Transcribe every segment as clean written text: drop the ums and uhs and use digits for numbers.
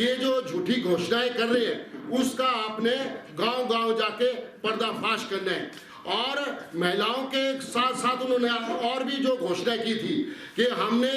ये जो झूठी घोषणाएं कर रहे हैं उसका आपने गांव-गांव जाके पर्दाफाश करना है। और महिलाओं के साथ साथ उन्होंने और भी जो घोषणा की थी कि हमने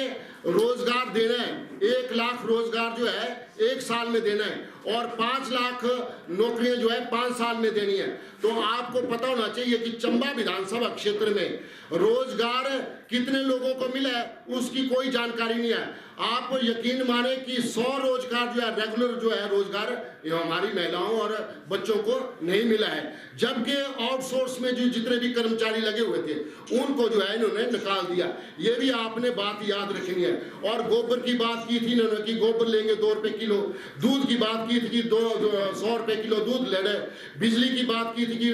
रोजगार देना है, 1 लाख रोजगार जो है 1 साल में देना है और 5 लाख नौकरियां जो है 5 साल में देनी है। तो आपको पता होना चाहिए कि चंबा विधानसभा क्षेत्र में रोजगार कितने लोगों को मिला है उसकी कोई जानकारी नहीं है। आप यकीन माने कि 100 रोजगार जो है रेगुलर जो है रोजगार हमारी महिलाओं और बच्चों को नहीं मिला है, जबकि आउटसोर्स में जो जितने भी कर्मचारी लगे हुए थे उनको जो है इन्होंने निकाल दिया। ये भी आपने बात याद रखनी है। और गोबर की बात की थी इन्होंने कि गोबर लेंगे 2 रुपए किलो, दूध की बात की थी कि 100 रुपए किलो दूध ले रहे, बिजली की बात की थी कि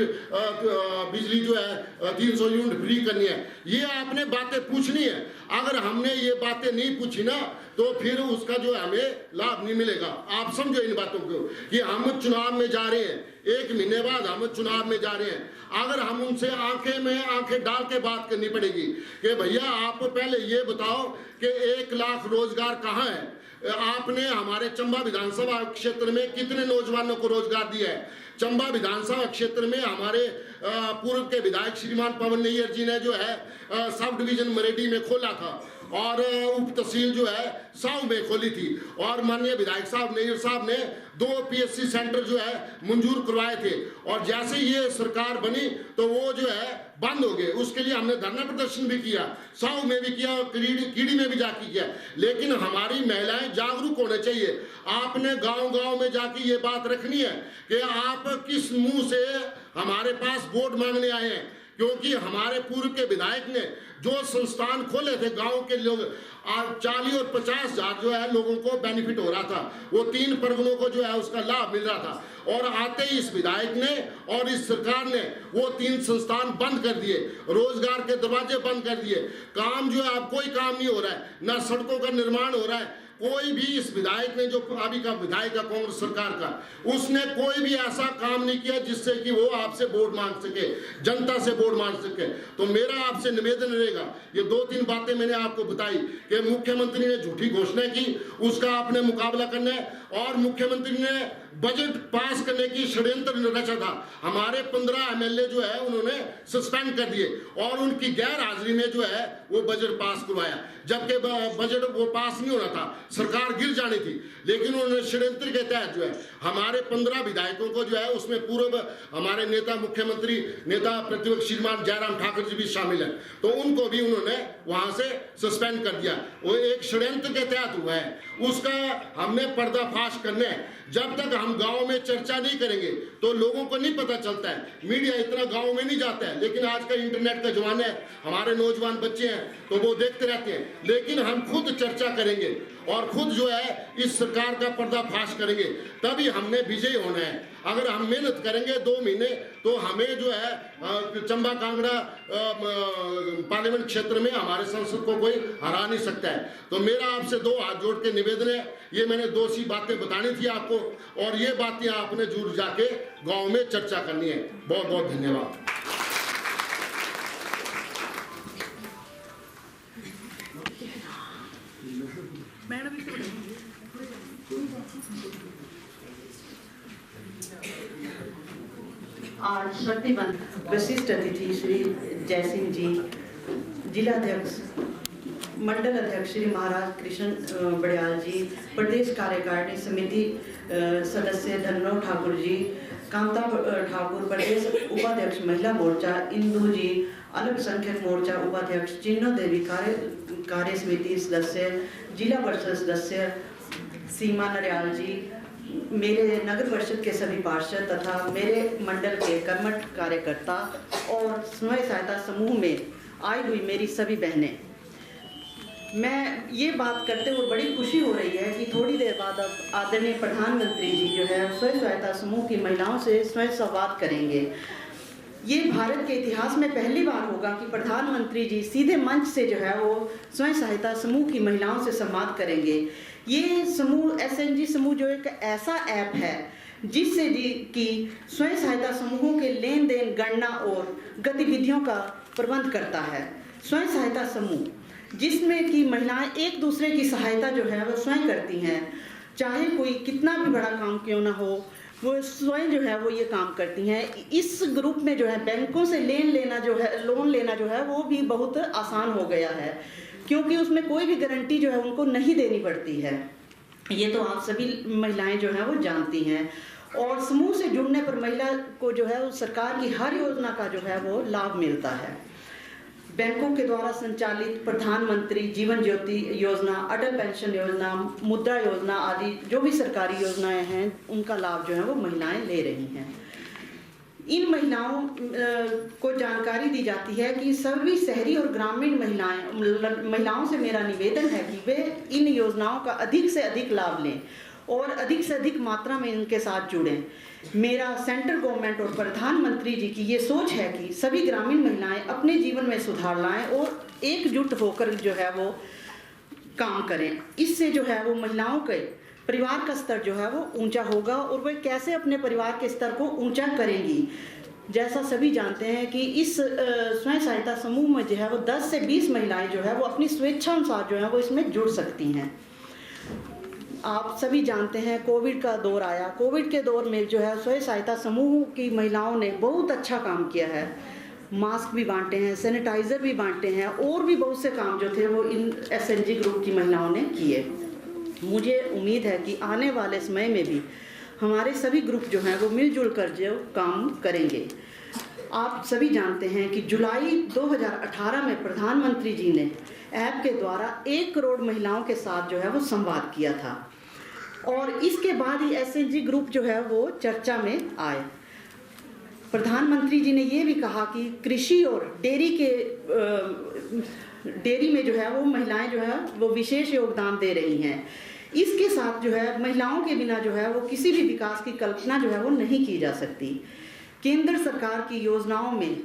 बिजली जो है 300 यूनिट फ्री करनी है। ये आपने बातें पूछनी है। अगर हमने ये बातें नहीं पूछी ना तो फिर उसका जो है हमें लाभ नहीं मिलेगा। आप समझो इन बातों को कि हम चुनाव में जा रहे हैं, 1 महीने बाद हम चुनाव में जा रहे हैं। अगर हम उनसे आंखें में आंखें डाल के बात करनी पड़ेगी कि भैया आप पहले ये बताओ कि 1 लाख रोजगार कहाँ है। आपने हमारे चंबा विधानसभा क्षेत्र में कितने नौजवानों को रोजगार दिया है। चंबा विधानसभा क्षेत्र में हमारे पूर्व के विधायक श्रीमान पवन नैयर जी ने जो है सब डिवीजन मरेडी में खोला था और उप तहसील जो है साहू में खोली थी और माननीय विधायक साहब नैयर साहब ने 2 PSC सेंटर जो है मंजूर करवाए थे और जैसे ये सरकार बनी तो वो जो है बंद हो गए। उसके लिए हमने धरना प्रदर्शन भी किया, साहू में भी किया और कीड़ी में भी जाके किया। लेकिन हमारी महिलाएं जागरूक होने चाहिए। आपने गांव-गांव में जाके ये बात रखनी है कि आप किस मुंह से हमारे पास वोट मांगने आए हैं, क्योंकि हमारे पूर्व के विधायक ने जो संस्थान खोले थे गांव के लोग 40 और 50 हजार जो है लोगों को बेनिफिट हो रहा था, वो 3 परगनों को जो है उसका लाभ मिल रहा था। और आते ही इस विधायक ने और इस सरकार ने वो 3 संस्थान बंद कर दिए, रोजगार के दरवाजे बंद कर दिए। काम जो है अब कोई काम नहीं हो रहा है, ना सड़कों का निर्माण हो रहा है। कोई भी इस विधायक ने जो अभी का विधायक है कांग्रेस सरकार का, उसने कोई भी ऐसा काम नहीं किया जिससे कि वो आपसे वोट मांग सके, जनता से वोट मांग सके। तो मेरा आपसे निवेदन रहेगा, ये 2-3 बातें मैंने आपको बताई कि मुख्यमंत्री ने झूठी घोषणा की, उसका आपने मुकाबला करना है। और मुख्यमंत्री ने बजट पास करने की षड्यंत्र रचा था। हमारे 15 MLA जो है उन्होंने सस्पेंड कर दिए और उनकी गैर हाजिरी में जो है वो बजट पास करवाया, जबकि बजट वो पास नहीं होना था, सरकार गिर जानी थी। लेकिन उन्होंने षड्यंत्र के तहत जो है हमारे 15 विधायकों को जो है उसमें पूर्व हमारे नेता मुख्यमंत्री नेता प्रतिपक्ष श्रीमान जयराम ठाकुर जी भी शामिल है, तो उनको भी उन्होंने वहां से सस्पेंड कर दिया। वो एक षड्यंत्र के तहत हुआ है, उसका हमने पर्दाफाश करना है। जब तक हम गांव में चर्चा नहीं करेंगे तो लोगों को नहीं पता चलता है, मीडिया इतना गांव में नहीं जाता है। लेकिन आज का इंटरनेट का जमाना है, हमारे नौजवान बच्चे हैं तो वो देखते रहते हैं। लेकिन हम खुद चर्चा करेंगे और खुद जो है इस सरकार का पर्दाफाश करेंगे, तभी हमने विजयी होना है। अगर हम मेहनत करेंगे 2 महीने तो हमें जो है चंबा कांगड़ा पार्लियामेंट क्षेत्र में हमारे सांसद को कोई हरा नहीं सकता है। तो मेरा आपसे 2 हाथ जोड़ के निवेदन है, ये मैंने 2 सी बातें बतानी थी आपको और ये बातें आपने जुड़ जाके गांव में चर्चा करनी है। बहुत बहुत धन्यवाद। आज शक्तिवंत विशिष्ट अतिथि श्री जयसिंह जी, जिला अध्यक्ष मंडल अध्यक्ष श्री महाराज कृष्ण बड़ियाल जी, प्रदेश कार्यकारिणी समिति सदस्य धनराव ठाकुर जी, कामता ठाकुर प्रदेश उपाध्यक्ष महिला मोर्चा, इंदू जी अल्पसंख्यक मोर्चा उपाध्यक्ष, चिन्नो देवी कार्य समिति सदस्य, जिला परिषद सदस्य सीमा नरियाल जी, मेरे नगर परिषद के सभी पार्षद तथा मेरे मंडल के कर्मठ कार्यकर्ता और स्वयं सहायता समूह में आई हुई मेरी सभी बहनें, मैं ये बात करते हुए बड़ी खुशी हो रही है कि थोड़ी देर बाद अब आदरणीय प्रधानमंत्री जी जो है स्वयं सहायता समूह की महिलाओं से स्वयं संवाद करेंगे। ये भारत के इतिहास में पहली बार होगा कि प्रधानमंत्री जी सीधे मंच से जो है वो स्वयं सहायता समूह की महिलाओं से संवाद करेंगे। ये समूह SNG समूह जो एक ऐसा ऐप है जिससे कि स्वयं सहायता समूहों के लेन देन, गणना और गतिविधियों का प्रबंध करता है। स्वयं सहायता समूह जिसमें कि महिलाएं एक दूसरे की सहायता जो है वो स्वयं करती हैं। चाहे कोई कितना भी बड़ा काम क्यों ना हो, वो स्वयं जो है वो ये काम करती हैं। इस ग्रुप में जो है बैंकों से लोन लेना जो है वो भी बहुत आसान हो गया है, क्योंकि उसमें कोई भी गारंटी जो है उनको नहीं देनी पड़ती है। ये तो आप सभी महिलाएं जो हैं वो जानती हैं। और समूह से जुड़ने पर महिला को जो है सरकार की हर योजना का जो है वो लाभ मिलता है। बैंकों के द्वारा संचालित प्रधानमंत्री जीवन ज्योति योजना, अटल पेंशन योजना, मुद्रा योजना आदि जो भी सरकारी योजनाएं हैं उनका लाभ जो है वो महिलाएं ले रही हैं। इन महिलाओं को जानकारी दी जाती है कि सभी शहरी और ग्रामीण महिलाओं से मेरा निवेदन है कि वे इन योजनाओं का अधिक से अधिक लाभ लें और अधिक से अधिक मात्रा में इनके साथ जुड़ें। मेरा सेंट्रल गवर्नमेंट और प्रधानमंत्री जी की ये सोच है कि सभी ग्रामीण महिलाएं अपने जीवन में सुधार लाएं और एकजुट होकर जो है वो काम करें। इससे जो है वो महिलाओं के परिवार का स्तर जो है वो ऊंचा होगा और वे कैसे अपने परिवार के स्तर को ऊंचा करेंगी। जैसा सभी जानते हैं कि इस स्वयं सहायता समूह में जो है वो 10 से 20 महिलाएं जो है वो अपनी स्वेच्छानुसार जो है वो इसमें जुड़ सकती हैं। आप सभी जानते हैं कोविड का दौर आया। कोविड के दौर में जो है स्वयं सहायता समूह की महिलाओं ने बहुत अच्छा काम किया है। मास्क भी बांटे हैं, सैनिटाइज़र भी बांटे हैं और भी बहुत से काम जो थे वो इन एसएनजी ग्रुप की महिलाओं ने किए। मुझे उम्मीद है कि आने वाले समय में भी हमारे सभी ग्रुप जो हैं वो मिलजुल कर जो काम करेंगे। आप सभी जानते हैं कि जुलाई 2018 में प्रधानमंत्री जी ने ऐप के द्वारा 1 करोड़ महिलाओं के साथ जो है वो संवाद किया था और इसके बाद ही एसएनजी ग्रुप जो है वो चर्चा में आए। प्रधानमंत्री जी ने ये भी कहा कि कृषि और डेयरी में जो है वो महिलाएं जो है वो विशेष योगदान दे रही हैं। इसके साथ जो है महिलाओं के बिना जो है वो किसी भी विकास की कल्पना जो है वो नहीं की जा सकती। केंद्र सरकार की योजनाओं में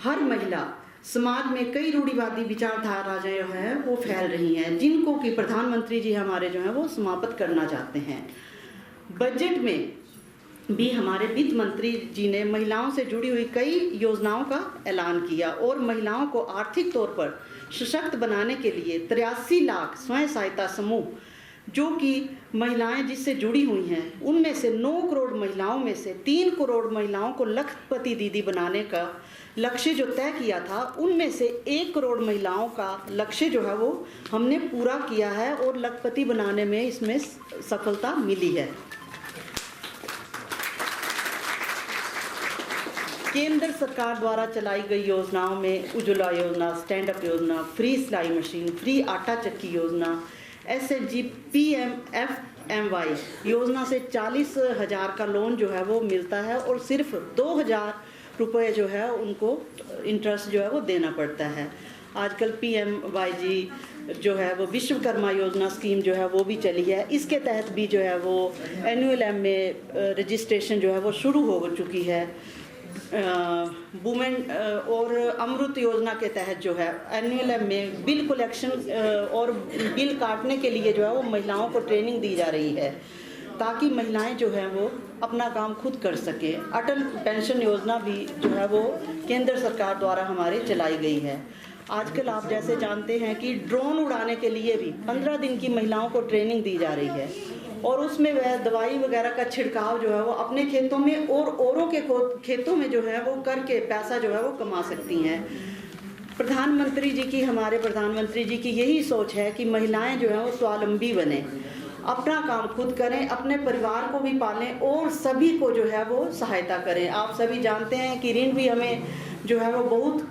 हर महिला समाज में कई रूढ़िवादी विचारधारा जो है वो फैल रही हैं, जिनको कि प्रधानमंत्री जी हमारे जो है वो समाप्त करना चाहते हैं। बजट में भी हमारे वित्त मंत्री जी ने महिलाओं से जुड़ी हुई कई योजनाओं का ऐलान किया और महिलाओं को आर्थिक तौर पर सशक्त बनाने के लिए 83 लाख स्वयं सहायता समूह जो कि महिलाएं जिससे जुड़ी हुई हैं, उनमें से 9 करोड़ महिलाओं में से 3 करोड़ महिलाओं को लखपति दीदी बनाने का लक्ष्य जो तय किया था, उनमें से 1 करोड़ महिलाओं का लक्ष्य जो है वो हमने पूरा किया है और लखपति बनाने में इसमें सफलता मिली है। केंद्र सरकार द्वारा चलाई गई योजनाओं में उज्ज्वला योजना, स्टैंड अप योजना, फ्री सिलाई मशीन, फ्री आटा चक्की योजना, एसएचजी PMFMY योजना से 40,000 का लोन जो है वो मिलता है और सिर्फ 2,000 रुपये जो है उनको इंटरेस्ट जो है वो देना पड़ता है। आजकल PMYG जो है वो विश्वकर्मा योजना स्कीम जो है वो भी चली है। इसके तहत भी जो है वो NULM में रजिस्ट्रेशन जो है वो शुरू हो चुकी है। वुमेन और अमृत योजना के तहत जो है NULM में बिल कलेक्शन और बिल काटने के लिए जो है वो महिलाओं को ट्रेनिंग दी जा रही है ताकि महिलाएं जो है वो अपना काम खुद कर सके। अटल पेंशन योजना भी जो है वो केंद्र सरकार द्वारा हमारे चलाई गई है। आजकल आप जैसे जानते हैं कि ड्रोन उड़ाने के लिए भी 15 दिन की महिलाओं को ट्रेनिंग दी जा रही है और उसमें वह दवाई वगैरह का छिड़काव जो है वो अपने खेतों में और औरों के खेतों में जो है वो करके पैसा जो है वो कमा सकती हैं। हमारे प्रधानमंत्री जी की यही सोच है कि महिलाएं जो है वो स्वावलंबी बने, अपना काम खुद करें, अपने परिवार को भी पालें और सभी को जो है वो सहायता करें। आप सभी जानते हैं कि ऋण भी हमें जो है वो बहुत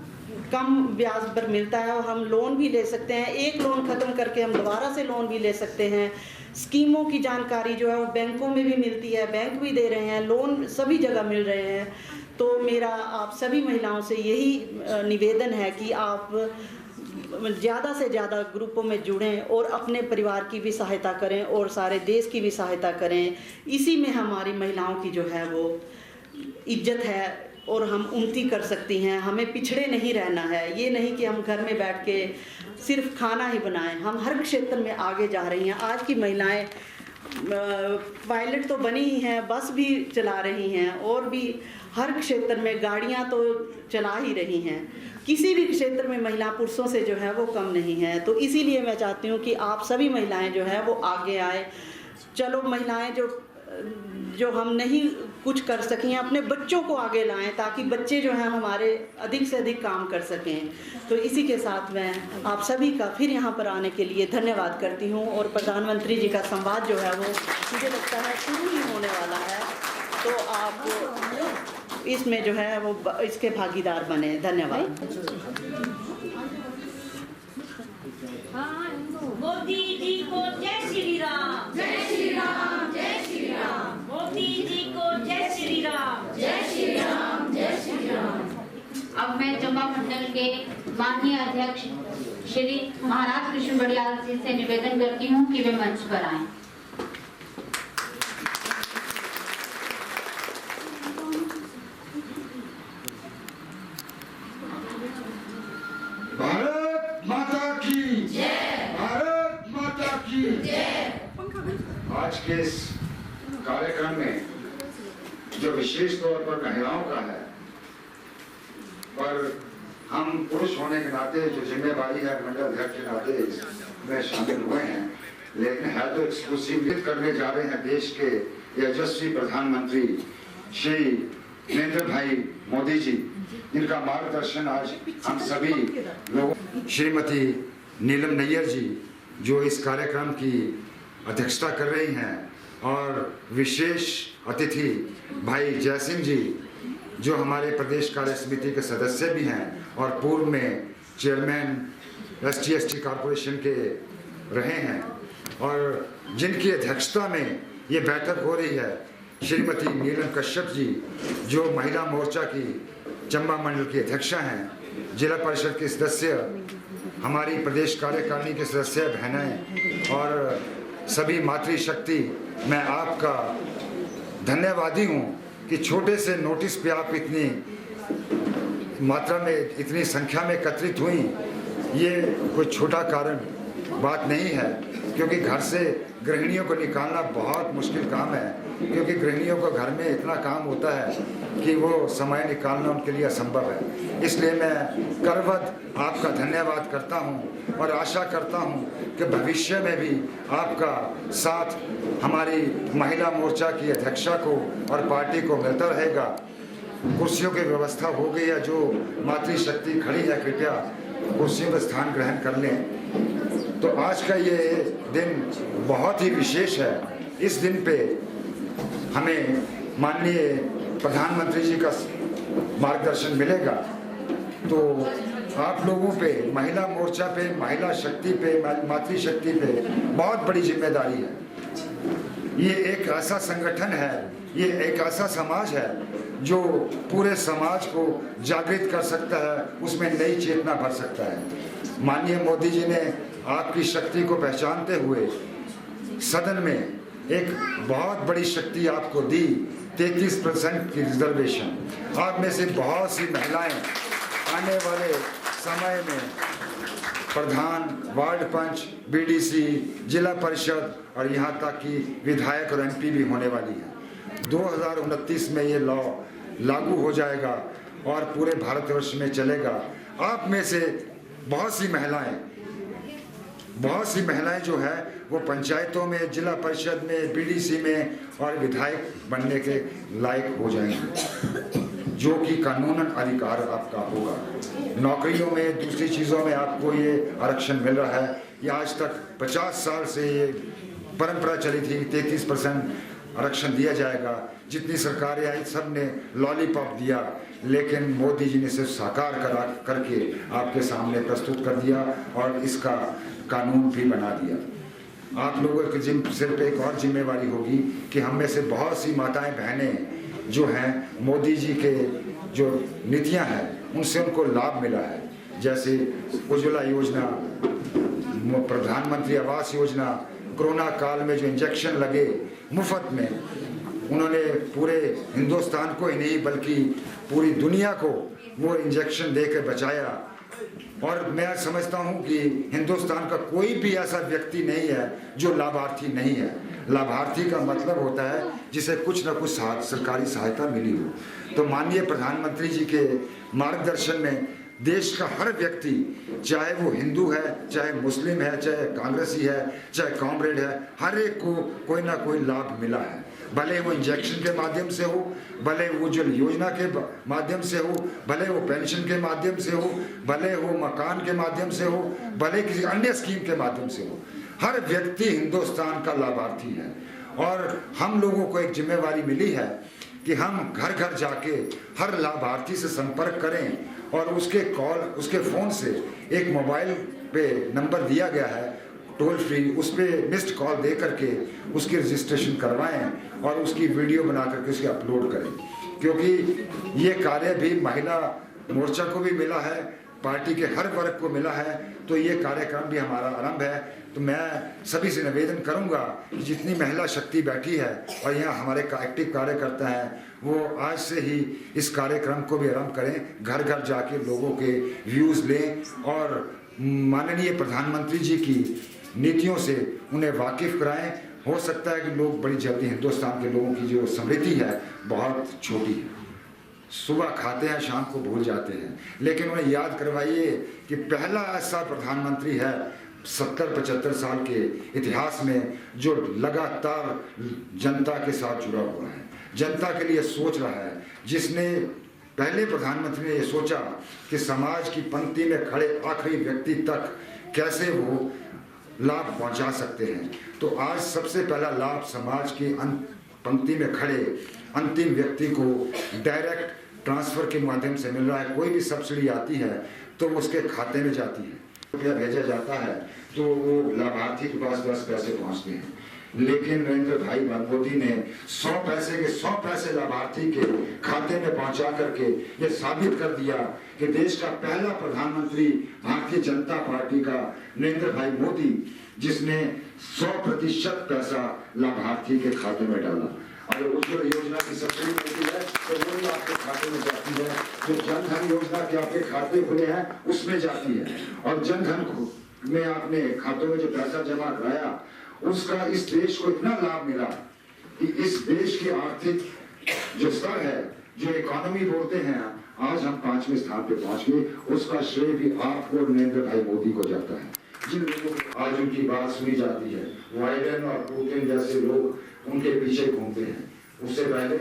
कम ब्याज पर मिलता है और हम लोन भी ले सकते हैं। एक लोन ख़त्म करके हम दोबारा से लोन भी ले सकते हैं। स्कीमों की जानकारी जो है वो बैंकों में भी मिलती है, बैंक भी दे रहे हैं, लोन सभी जगह मिल रहे हैं। तो मेरा आप सभी महिलाओं से यही निवेदन है कि आप ज़्यादा से ज़्यादा ग्रुपों में जुड़ें और अपने परिवार की भी सहायता करें और सारे देश की भी सहायता करें। इसी में हमारी महिलाओं की जो है वो इज्जत है और हम उन्नति कर सकती हैं। हमें पिछड़े नहीं रहना है। ये नहीं कि हम घर में बैठ के सिर्फ खाना ही बनाएं, हम हर क्षेत्र में आगे जा रही हैं। आज की महिलाएं पायलट तो बनी ही हैं, बस भी चला रही हैं और भी हर क्षेत्र में गाड़ियां तो चला ही रही हैं। किसी भी क्षेत्र में महिला पुरुषों से जो है वो कम नहीं है। तो इसीलिए मैं चाहती हूँ कि आप सभी महिलाएं जो है वो आगे आए, चलो महिलाएं जो हम नहीं कुछ कर सकें, अपने बच्चों को आगे लाएं ताकि बच्चे जो हैं हमारे अधिक से अधिक काम कर सकें। तो इसी के साथ मैं आप सभी का फिर यहाँ पर आने के लिए धन्यवाद करती हूँ। और प्रधानमंत्री जी का संवाद जो है वो मुझे लगता है शुरू ही होने वाला है, तो आप इसमें जो है वो इसके भागीदार बने। धन्यवाद। मोदी जी को जय श्री राम। जय श्री राम। जय श्री राम। मोदी जी को जय श्री राम। जय श्री राम। जय श्री राम। अब मैं चंबा मंडल के माननीय अध्यक्ष श्री महाराज कृष्ण बड़ियाल जी से निवेदन करती हूँ कि वे मंच पर आएं। भारत माता की जय। भारत माता की जय। आज के इस कार्यक्रम में जो विशेष तौर पर महिलाओं का है, पर हम पुरुष होने के नाते जो जिम्मेवारी है मंडल अध्यक्ष के नाते में शामिल हुए हैं, लेकिन है तो एक्सक्लूसिव करने जा रहे हैं देश के यशस्वी प्रधानमंत्री श्री नरेंद्र भाई मोदी जी, जिनका मार्गदर्शन आज हम सभी लोग। श्रीमती नीलम नैयर जी जो इस कार्यक्रम की अध्यक्षता कर रही हैं, और विशेष अतिथि भाई जयसिंह जी जो हमारे प्रदेश कार्य समिति के सदस्य भी हैं और पूर्व में चेयरमैन ST कॉरपोरेशन के रहे हैं, और जिनकी अध्यक्षता में ये बैठक हो रही है श्रीमती नीलम कश्यप जी जो महिला मोर्चा की चंबा मंडल की अध्यक्षा हैं, जिला परिषद के सदस्य, हमारी प्रदेश कार्यकारिणी के सदस्य बहनें और सभी मातृशक्ति। मैं आपका धन्यवादी हूँ कि छोटे से नोटिस पे आप इतनी मात्रा में, इतनी संख्या में एकत्रित हुई। ये कोई छोटा कारण बात नहीं है, क्योंकि घर से गृहिणियों को निकालना बहुत मुश्किल काम है, क्योंकि गृहिणियों को घर में इतना काम होता है कि वो समय निकालना उनके लिए असंभव है। इसलिए मैं करवत आपका धन्यवाद करता हूं और आशा करता हूं कि भविष्य में भी आपका साथ हमारी महिला मोर्चा की अध्यक्षा को और पार्टी को मिलता रहेगा। कुर्सियों की व्यवस्था हो गई है, जो मातृशक्ति खड़ी है कृपया कुर्सियों पर स्थान ग्रहण कर लें। तो आज का ये दिन बहुत ही विशेष है। इस दिन पे हमें माननीय प्रधानमंत्री जी का मार्गदर्शन मिलेगा, तो आप लोगों पे, महिला मोर्चा पे, महिला शक्ति पे, मातृशक्ति पे बहुत बड़ी जिम्मेदारी है। ये एक ऐसा संगठन है, ये एक ऐसा समाज है जो पूरे समाज को जागृत कर सकता है, उसमें नई चेतना भर सकता है। माननीय मोदी जी ने आपकी शक्ति को पहचानते हुए सदन में एक बहुत बड़ी शक्ति आपको दी, 33% की रिजर्वेशन। आप में से बहुत सी महिलाएं आने वाले समय में प्रधान, वार्ड पंच, BDC, जिला परिषद और यहाँ तक कि विधायक और MP भी होने वाली है। 2029 में ये लॉ लागू हो जाएगा और पूरे भारतवर्ष में चलेगा। आप में से बहुत सी महिलाएं जो है वो पंचायतों में, जिला परिषद में, BDC में और विधायक बनने के लायक हो जाएंगे, जो कि कानूनन अधिकार आपका होगा। नौकरियों में, दूसरी चीज़ों में आपको ये आरक्षण मिल रहा है। ये आज तक 50 साल से ये परंपरा चली थी, 33% आरक्षण दिया जाएगा। जितनी सरकारें आई सब ने लॉलीपॉप दिया, लेकिन मोदी जी ने इसे साकार करके आपके सामने प्रस्तुत कर दिया और इसका कानून भी बना दिया। आप लोगों के सिर पे एक और जिम्मेवारी होगी कि हम में से बहुत सी माताएं बहनें जो हैं, मोदी जी के जो नीतियां हैं उनसे उनको लाभ मिला है। जैसे उज्ज्वला योजना, प्रधानमंत्री आवास योजना, कोरोना काल में जो इंजेक्शन लगे मुफ्त में, उन्होंने पूरे हिंदुस्तान को ही नहीं बल्कि पूरी दुनिया को वो इंजेक्शन देकर बचाया। और मैं समझता हूँ कि हिंदुस्तान का कोई भी ऐसा व्यक्ति नहीं है जो लाभार्थी नहीं है। लाभार्थी का मतलब होता है जिसे कुछ न कुछ सरकारी सहायता मिली हो। तो माननीय प्रधानमंत्री जी के मार्गदर्शन में देश का हर व्यक्ति, चाहे वो हिंदू है, चाहे मुस्लिम है, चाहे कांग्रेसी है, चाहे कॉमरेड है, हर एक को कोई ना कोई लाभ मिला है। भले वो इंजेक्शन के माध्यम से हो, भले वो उज्ज्वल योजना के माध्यम से हो, भले वो पेंशन के माध्यम से हो, भले वो मकान के माध्यम से हो, भले किसी अन्य स्कीम के माध्यम से हो, हर व्यक्ति हिंदुस्तान का लाभार्थी है। और हम लोगों को एक जिम्मेवारी मिली है कि हम घर घर जाके हर लाभार्थी से संपर्क करें और उसके फ़ोन से एक मोबाइल पे नंबर दिया गया है टोल फ्री, उस पर मिस्ड कॉल दे करके उसकी रजिस्ट्रेशन करवाएं और उसकी वीडियो बना करके उसकी अपलोड करें, क्योंकि ये कार्य भी महिला मोर्चा को भी मिला है, पार्टी के हर वर्ग को मिला है, तो ये कार्यक्रम भी हमारा आरंभ है। तो मैं सभी से निवेदन करूंगा कि जितनी महिला शक्ति बैठी है और यहाँ हमारे एक्टिव कार्यकर्ता हैं, वो आज से ही इस कार्यक्रम को भी आरंभ करें, घर घर जाके लोगों के व्यूज़ लें और माननीय प्रधानमंत्री जी की नीतियों से उन्हें वाकिफ कराएं। हो सकता है कि लोग बड़ी जल्दी, हिंदुस्तान के लोगों की जो समृद्धि है बहुत छोटी है, सुबह खाते हैं शाम को भूल जाते हैं, लेकिन उन्हें याद करवाइए कि पहला ऐसा प्रधानमंत्री है 70-75 साल के इतिहास में जो लगातार जनता के साथ जुड़ा हुआ है, जनता के लिए सोच रहा है, जिसने पहले प्रधानमंत्री ने ये सोचा कि समाज की पंक्ति में खड़े आखिरी व्यक्ति तक कैसे वो लाभ पहुंचा सकते हैं। तो आज सबसे पहला लाभ समाज की पंक्ति में खड़े अंतिम व्यक्ति को डायरेक्ट ट्रांसफर के माध्यम से मिल रहा है। कोई भी सब्सिडी आती है तो उसके खाते में जाती है, रुपया भेजा जाता है तो वो लाभार्थी के पास 10 पैसे पहुंचते हैं। लेकिन नरेंद्र भाई मोदी ने 100 पैसे के 100 पैसे लाभार्थी के खाते में पहुंचा करके ये साबित कर दिया कि देश का पहला प्रधानमंत्री भारतीय जनता पार्टी का नरेंद्र भाई मोदी, जिसने 100% पैसा लाभार्थी के खाते में डाला। अगर उज्ज्वल योजना की सब्सिडी मिलती है तो वो भी आपके खाते में जाती है, जो जन धन योजना के आपके खाते खुले हैं उसमें जाती है, और जन धन में आपने खातों में जो पैसा जमा कराया उसका इस देश को इतना लाभ मिला कि इस देश की आर्थिक जो स्तर है, जो इकोनॉमी बोलते हैं, आज हम 5वें स्थान पे पहुंच गए। उसका श्रेय भी आपको और नरेंद्र भाई मोदी को जाता है। जिन लोगों को आज उनकी बात सुनी जाती है, बाइडेन और पुतिन जैसे लोग उनके पीछे घूमते हैं, उससे पहले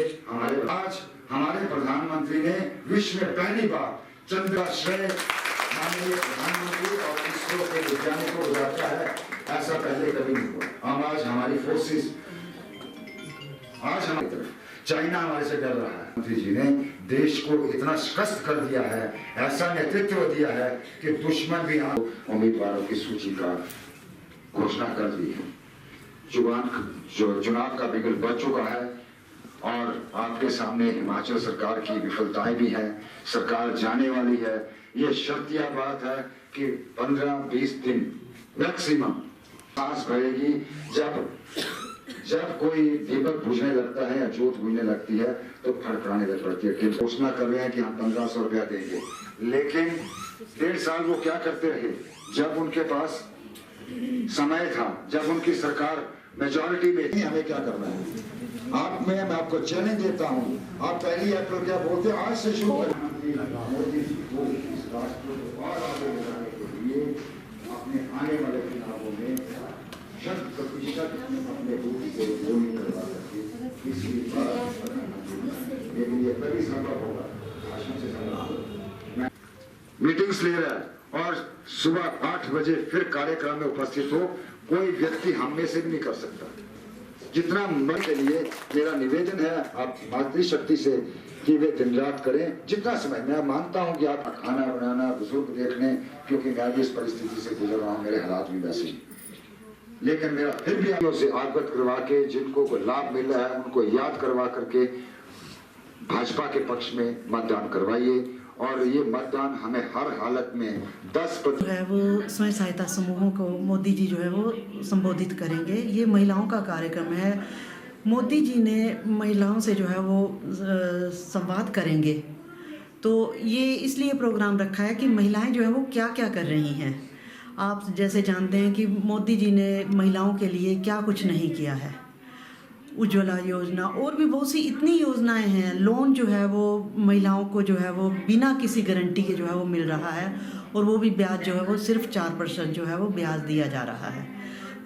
आज हमारे प्रधानमंत्री ने विश्व में पहली बार चंद्र का श्रेय माननीय प्रधानमंत्री और इसरो के वैज्ञानिकों को जाता है। ऐसा पहले कभी नहीं हुआ। हम आज हमारी फोर्सेस, आज हमारी तरफ चाइना हमारे से डर रहा है। मोदी जी ने देश को इतना शिकस्त कर दिया है, ऐसा नेतृत्व दिया है कि दुश्मन भी उम्मीदवारों की सूची का घोषणा कर दी है। चुनाव का बिगुल बज चुका है और आपके सामने हिमाचल सरकार की विफलताएं भी हैं। सरकार जाने वाली है। ये शर्तिया बात है कि 15-20 दिन मैक्सिमम सांस भरेगी। जब कोई दीपक बुझने लगता है या जोत बुझने लगती है तो फड़फड़ाने लग पड़ती है कि घोषणा कर रहे हैं कि हम 1500 रुपया देंगे, लेकिन 1.5 साल वो क्या करते रहे? जब उनके पास समय था, जब उनकी सरकार मेजॉरिटी में थी, हमें क्या करना है? मैं आपको चैलेंज देता हूँ, आप 1 अप्रैल क्या बोलते हैं, आज से शुरू करें। मोदी जी को इस राष्ट्र को और आगे बढ़ाने के लिए अपने आने वाले चुनावों में 100% अपने बूथ से वोटिंग करवा करके इसी लेकिन ये तभी संभव होगा, भाषण से संभव होगा। मीटिंग्स ले रहा है और सुबह 8 बजे फिर कार्यक्रम में उपस्थित हो, कोई व्यक्ति हम में से भी नहीं कर सकता। जितना मन के लिए मेरा निवेदन है आप मातृशक्ति से कि वे दिन रात करें, जितना समय। मैं मानता हूं कि आप खाना बनाना, बुजुर्ग देखने, क्योंकि मैं भी इस परिस्थिति से गुजर रहा हूं, मेरे हालात भी वैसे ही, लेकिन मेरा फिर भी आप से अवगत करवा के जिनको को लाभ मिल रहा है उनको याद करवा करके भाजपा के पक्ष में मतदान करवाइए। और ये मतदान हमें हर हालत में 10% है वो स्वयं सहायता समूहों को मोदी जी जो है वो संबोधित करेंगे। ये महिलाओं का कार्यक्रम है। मोदी जी ने महिलाओं से जो है वो संवाद करेंगे, तो ये इसलिए प्रोग्राम रखा है कि महिलाएं जो है वो क्या क्या कर रही हैं। आप जैसे जानते हैं कि मोदी जी ने महिलाओं के लिए क्या कुछ नहीं किया है। उज्ज्वला योजना और भी बहुत सी इतनी योजनाएं हैं। लोन जो है वो महिलाओं को जो है वो बिना किसी गारंटी के जो है वो मिल रहा है और वो भी ब्याज जो है वो सिर्फ 4% जो है वो ब्याज दिया जा रहा है।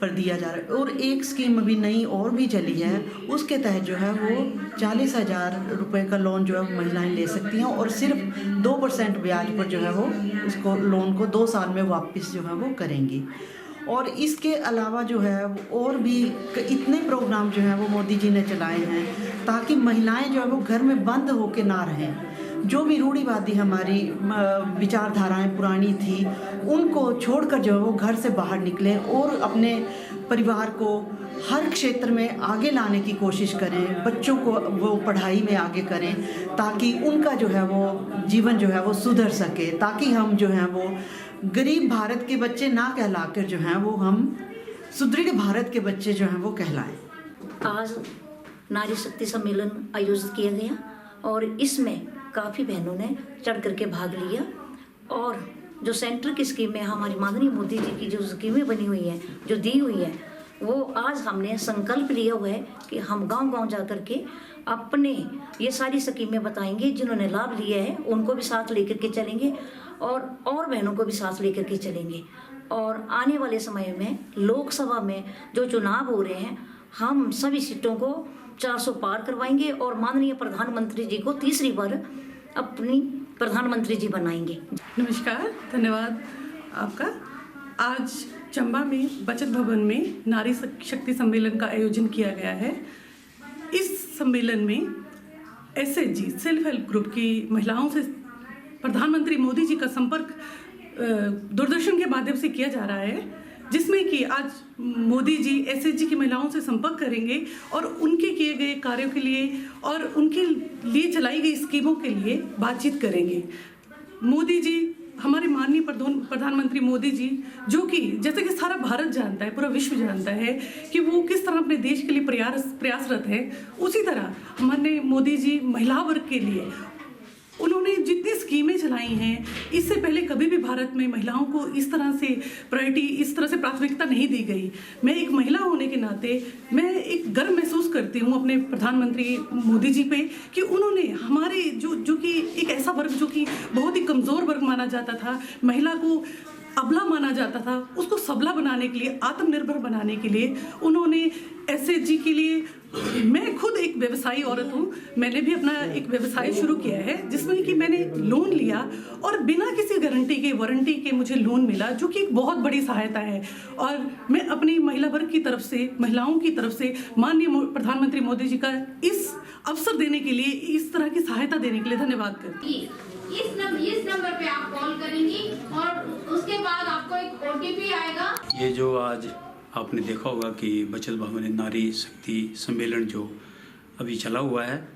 और एक स्कीम अभी नई और भी चली है, उसके तहत जो है वो 40,000 रुपये का लोन जो है वो महिलाएं ले सकती हैं और सिर्फ 2% ब्याज पर जो है वो उसको लोन को 2 साल में वापस जो है वो करेंगी। और इसके अलावा जो है और भी इतने प्रोग्राम जो है वो मोदी जी ने चलाए हैं ताकि महिलाएं जो है वो घर में बंद होके ना रहें। जो भी रूढ़िवादी हमारी विचारधाराएं पुरानी थी उनको छोड़कर जो है वो घर से बाहर निकलें और अपने परिवार को हर क्षेत्र में आगे लाने की कोशिश करें। बच्चों को वो पढ़ाई में आगे करें ताकि उनका जो है वो जीवन जो है वो सुधर सके, ताकि हम जो है वो गरीब भारत के बच्चे ना कहलाकर जो हैं वो हम सुदृढ़ भारत के बच्चे जो हैं वो कहलाएं। आज नारी शक्ति सम्मेलन आयोजित किया गया और इसमें काफ़ी बहनों ने चढ़ करके भाग लिया और जो सेंटर की स्कीमें हमारी माननीय मोदी जी की जो स्कीमें बनी हुई हैं, जो दी हुई है, वो आज हमने संकल्प लिया हुआ है कि हम गांव-गांव जा कर के अपने ये सारी स्कीमें बताएंगे। जिन्होंने लाभ लिया है उनको भी साथ लेकर के चलेंगे और बहनों को भी साथ लेकर के चलेंगे। और आने वाले समय में लोकसभा में जो चुनाव हो रहे हैं, हम सभी सीटों को 400 पार करवाएंगे और माननीय प्रधानमंत्री जी को तीसरी बार अपनी प्रधानमंत्री जी बनाएंगे। नमस्कार, धन्यवाद आपका। आज चंबा में बचत भवन में नारी शक्ति सम्मेलन का आयोजन किया गया है। इस सम्मेलन में SHG सेल्फ हेल्प ग्रुप की महिलाओं से प्रधानमंत्री मोदी जी का संपर्क दूरदर्शन के माध्यम से किया जा रहा है, जिसमें कि आज मोदी जी SHG की महिलाओं से संपर्क करेंगे और उनके किए गए कार्यों के लिए और उनके लिए चलाई गई स्कीमों के लिए बातचीत करेंगे। मोदी जी, हमारे माननीय प्रधानमंत्री मोदी जी, जो कि जैसे कि सारा भारत जानता है, पूरा विश्व जानता है कि वो किस तरह अपने देश के लिए प्रयासरत है, उसी तरह हमारे मोदी जी महिला वर्ग के लिए उन्होंने जितनी स्कीमें चलाई हैं, इससे पहले कभी भी भारत में महिलाओं को इस तरह से प्रायोरिटी, इस तरह से प्राथमिकता नहीं दी गई। मैं एक महिला होने के नाते मैं एक गर्व महसूस करती हूँ अपने प्रधानमंत्री मोदी जी पे कि उन्होंने हमारे जो कि एक ऐसा वर्ग जो कि बहुत ही कमज़ोर वर्ग माना जाता था, महिला को अबला माना जाता था, उसको सबला बनाने के लिए, आत्मनिर्भर बनाने के लिए उन्होंने SHG के लिए, मैं खुद एक व्यवसायी औरत हूँ, मैंने भी अपना एक व्यवसाय शुरू किया है जिसमें कि मैंने लोन लिया और बिना किसी गारंटी के, वारंटी के मुझे लोन मिला, जो कि एक बहुत बड़ी सहायता है। और मैं अपनी महिला वर्ग की तरफ से, महिलाओं की तरफ से माननीय प्रधानमंत्री मोदी जी का इस अवसर देने के लिए, इस तरह की सहायता देने के लिए धन्यवाद करती हूँ। इस नंबर पे आप कॉल करेंगी और उसके बाद आपको एक OTP आएगा। ये जो आज आपने देखा होगा कि बचत भवन नारी शक्ति सम्मेलन जो अभी चला हुआ है,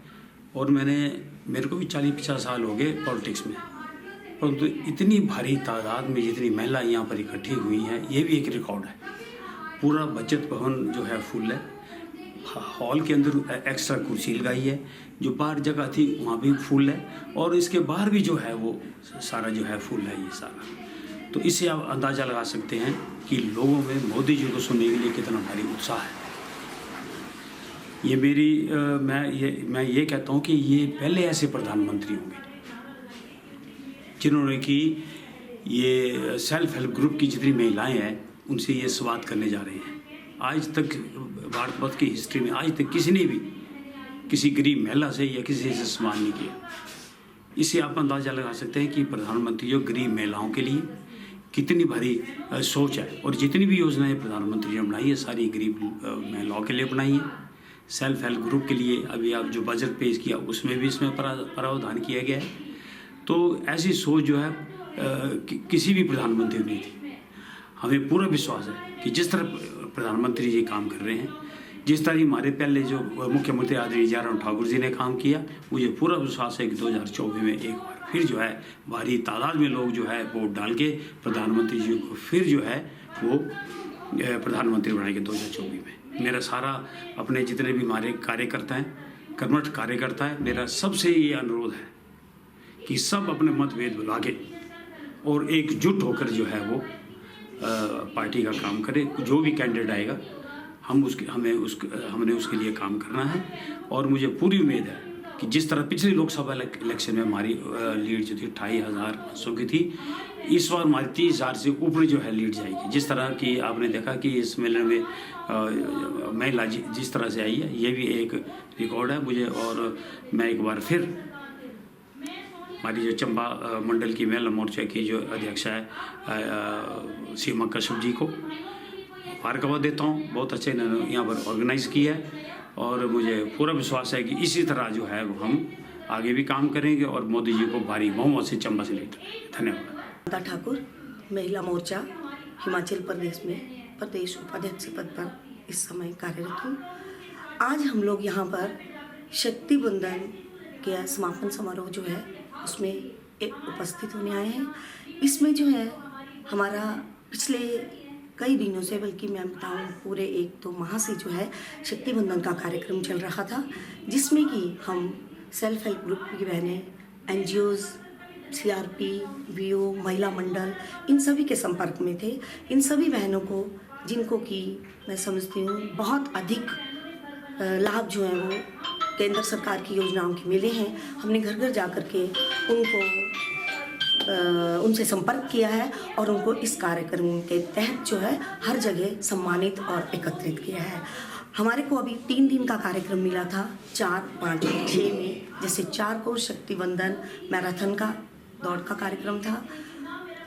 और मेरे को भी 40-50 साल हो गए पॉलिटिक्स में, परंतु इतनी भारी तादाद में जितनी महिलाएं यहाँ पर इकट्ठी हुई हैं, ये भी एक रिकॉर्ड है। पूरा बचत भवन जो है फुल है, हॉल के अंदर एक्स्ट्रा कुर्सी लगाई है, जो बाहर जगह थी वहाँ भी फुल है, और इसके बाहर भी जो है वो सारा जो है फुल है ये सारा। तो इससे आप अंदाज़ा लगा सकते हैं कि लोगों में मोदी जी को सुनने के लिए कितना भारी उत्साह है। ये मैं ये कहता हूँ कि ये पहले ऐसे प्रधानमंत्री होंगे जिन्होंने कि ये सेल्फ हेल्प ग्रुप की जितनी महिलाएं हैं उनसे ये संवाद करने जा रहे हैं। आज तक भारतवर्ष की हिस्ट्री में आज तक किसी ने भी किसी गरीब महिला से या किसी से सम्मान नहीं किया। इससे आप अंदाज़ा लगा सकते हैं कि प्रधानमंत्री जो गरीब महिलाओं के लिए कितनी भारी सोच है, और जितनी भी योजनाएं प्रधानमंत्री ने बनाई है सारी गरीब महिलाओं के लिए बनाई है। सेल्फ हेल्प ग्रुप के लिए अभी आप जो बजट पेश किया उसमें भी इसमें प्रावधान किया गया है। तो ऐसी सोच जो है किसी भी प्रधानमंत्री ने थी। हमें पूरा विश्वास है कि जिस तरह प्रधानमंत्री जी काम कर रहे हैं, जिस तरह हमारे पहले जो मुख्यमंत्री आदरणीय जयराम ठाकुर जी ने काम किया, मुझे पूरा विश्वास है कि 2024 में एक बार फिर जो है भारी तादाद में लोग जो है वोट डाल के प्रधानमंत्री जी को फिर जो है वो प्रधानमंत्री बनाएंगे 2024 में। मेरा सारा अपने जितने भी हमारे कार्यकर्ता हैं, कर्मठ कार्यकर्ता हैं, मेरा सबसे ये अनुरोध है कि सब अपने मतभेद भुला के और एकजुट होकर जो है वो पार्टी का काम करे। जो भी कैंडिडेट आएगा हमने उसके लिए काम करना है। और मुझे पूरी उम्मीद है कि जिस तरह पिछले लोकसभा इलेक्शन में हमारी लीड जो थी 28,500 की थी, इस बार हमारी 30,000 से ऊपर जो है लीड जाएगी। जिस तरह की आपने देखा कि इस सम्मेलन में महिला जिस तरह से आई है, ये भी एक रिकॉर्ड है मुझे। और मैं एक बार फिर हमारी जो चंबा मंडल की महिला मोर्चा की जो अध्यक्षा है सीमा कश्यप जी को मुबारकबाद देता हूँ। बहुत अच्छे इन्होंने यहाँ पर ऑर्गेनाइज़ किया है और मुझे पूरा विश्वास है कि इसी तरह जो है वो हम आगे भी काम करेंगे और मोदी जी को भारी बहुमत से चंबा से लीड करेंगे। धन्यवाद। ठाकुर, महिला मोर्चा हिमाचल प्रदेश में प्रदेश उपाध्यक्ष पद पर इस समय कार्यरत हूँ। आज हम लोग यहाँ पर शक्ति बंधन के समापन समारोह जो है उसमें एक उपस्थित होने आए हैं। इसमें जो है हमारा पिछले कई दिनों से, बल्कि मैं बताऊँ पूरे 1-2 माह से जो है शक्ति बंधन का कार्यक्रम चल रहा था, जिसमें कि हम सेल्फ हेल्प ग्रुप की बहनें, NGOs, CRP, VO, महिला मंडल, इन सभी के संपर्क में थे। इन सभी बहनों को, जिनको कि मैं समझती हूँ बहुत अधिक लाभ जो है वो केंद्र सरकार की योजनाओं के मिले हैं, हमने घर घर जा कर के उनसे संपर्क किया है और उनको इस कार्यक्रम के तहत जो है हर जगह सम्मानित और एकत्रित किया है। हमारे को अभी 3 दिन का कार्यक्रम मिला था, 4, 5 और 6 में। जैसे 4 को शक्ति बंधन मैराथन का दौड़ का कार्यक्रम था,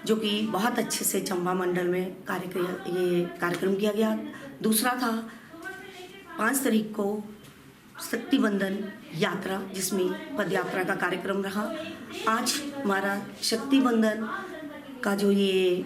जो कि बहुत अच्छे से चंबा मंडल में कार्यक्रम किया गया। दूसरा था 5 तारीख को शक्ति बंधन यात्रा, जिसमें पद यात्रा का कार्यक्रम रहा। आज हमारा शक्ति बंधन का जो ये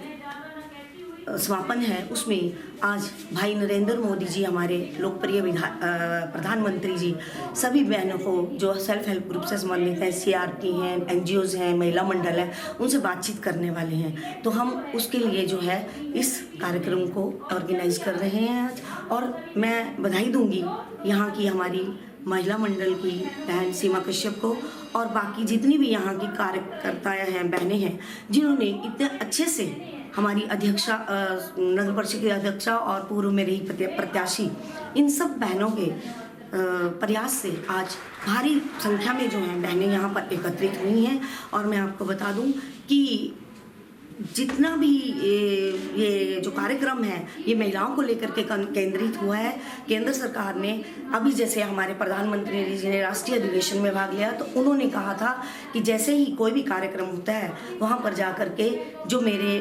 समापन है, उसमें आज भाई नरेंद्र मोदी जी, हमारे लोकप्रिय प्रधानमंत्री जी, सभी बहनों को जो सेल्फ हेल्प ग्रुप से संबंधित हैं, CRP हैं, NGOs हैं, महिला मंडल है, उनसे बातचीत करने वाले हैं। तो हम उसके लिए जो है इस कार्यक्रम को ऑर्गेनाइज कर रहे हैं आज। और मैं बधाई दूंगी यहाँ की हमारी महिला मंडल की बहन सीमा कश्यप को और बाकी जितनी भी यहाँ की कार्यकर्ताएँ हैं, बहनें हैं, जिन्होंने इतने अच्छे से हमारी अध्यक्षा, नगर परिषद की अध्यक्षा और पूर्व में रही प्रत्याशी, इन सब बहनों के प्रयास से आज भारी संख्या में जो हैं बहनें यहाँ पर एकत्रित हुई हैं। और मैं आपको बता दूं कि जितना भी ये जो कार्यक्रम है, ये महिलाओं को लेकर के केंद्रित हुआ है। केंद्र सरकार ने अभी, जैसे हमारे प्रधानमंत्री जी ने राष्ट्रीय अधिवेशन में भाग लिया, तो उन्होंने कहा था कि जैसे ही कोई भी कार्यक्रम होता है, वहाँ पर जा कर के जो मेरे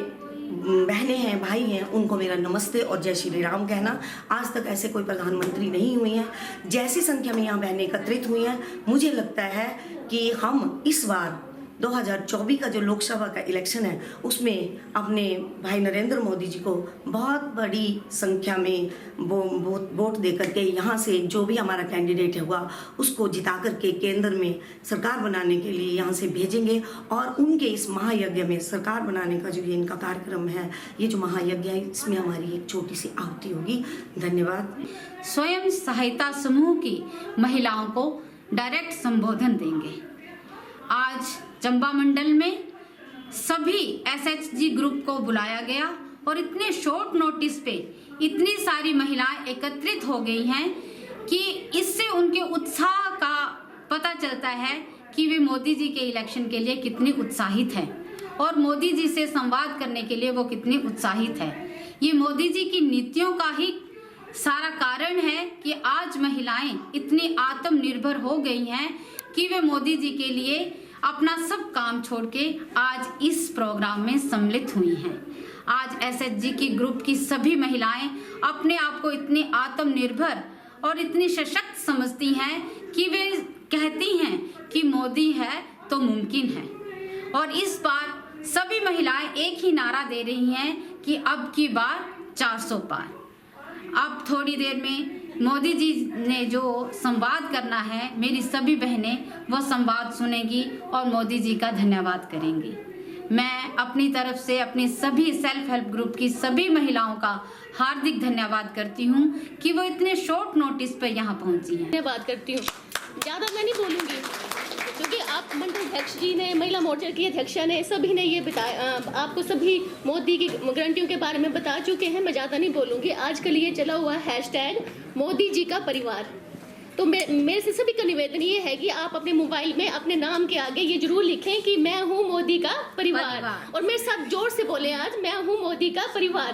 बहनें हैं, भाई हैं, उनको मेरा नमस्ते और जय श्री राम कहना। आज तक ऐसे कोई प्रधानमंत्री नहीं हुई हैं। जैसी संख्या में यहाँ बहनें एकत्रित हुई हैं, मुझे लगता है कि हम इस बार 2024 का जो लोकसभा का इलेक्शन है, उसमें अपने भाई नरेंद्र मोदी जी को बहुत बड़ी संख्या में वोट दे करके यहाँ से जो भी हमारा कैंडिडेट होगा उसको जिता करके केंद्र में सरकार बनाने के लिए यहाँ से भेजेंगे। और उनके इस महायज्ञ में, सरकार बनाने का जो ये इनका कार्यक्रम है, ये जो महायज्ञ है, इसमें हमारी एक छोटी सी आहुति होगी। धन्यवाद। स्वयं सहायता समूह की महिलाओं को डायरेक्ट संबोधन देंगे। आज चंबा मंडल में सभी SHG ग्रुप को बुलाया गया और इतने शॉर्ट नोटिस पे इतनी सारी महिलाएं एकत्रित हो गई हैं कि इससे उनके उत्साह का पता चलता है कि वे मोदी जी के इलेक्शन के लिए कितनी उत्साहित हैं और मोदी जी से संवाद करने के लिए वो कितनी उत्साहित है। ये मोदी जी की नीतियों का ही सारा कारण है कि आज महिलाएं इतनी आत्मनिर्भर हो गई हैं कि वे मोदी जी के लिए अपना सब काम छोड़ के आज इस प्रोग्राम में सम्मिलित हुई हैं। आज SHG की ग्रुप की सभी महिलाएं अपने आप को इतनी आत्मनिर्भर और इतनी सशक्त समझती हैं कि वे कहती हैं कि मोदी है तो मुमकिन है। और इस बार सभी महिलाएं एक ही नारा दे रही हैं कि अब की बार 400 पार। अब थोड़ी देर में मोदी जी ने जो संवाद करना है, मेरी सभी बहनें वो संवाद सुनेंगी और मोदी जी का धन्यवाद करेंगी। मैं अपनी तरफ से अपनी सभी सेल्फ हेल्प ग्रुप की सभी महिलाओं का हार्दिक धन्यवाद करती हूँ कि वो इतने शॉर्ट नोटिस पर यहाँ पहुँची हैं। धन्यवाद करती हूँ। ज़्यादा मैं नहीं बोलूँगी। क्योंकि आप मंडल अध्यक्ष जी ने, महिला मोर्चा की अध्यक्षा ने, सभी ने ये बताया, आपको सभी मोदी की गारंटियों के बारे में बता चुके हैं, मैं ज़्यादा नहीं बोलूँगी। आजकल ये चला हुआ हैशटैग मोदी जी का परिवार, तो मेरे से सभी का निवेदन ये है कि आप अपने मोबाइल में अपने नाम के आगे ये जरूर लिखें कि मैं हूँ मोदी का परिवार, और मेरे साथ जोर से बोले आज, मैं हूँ मोदी का परिवार।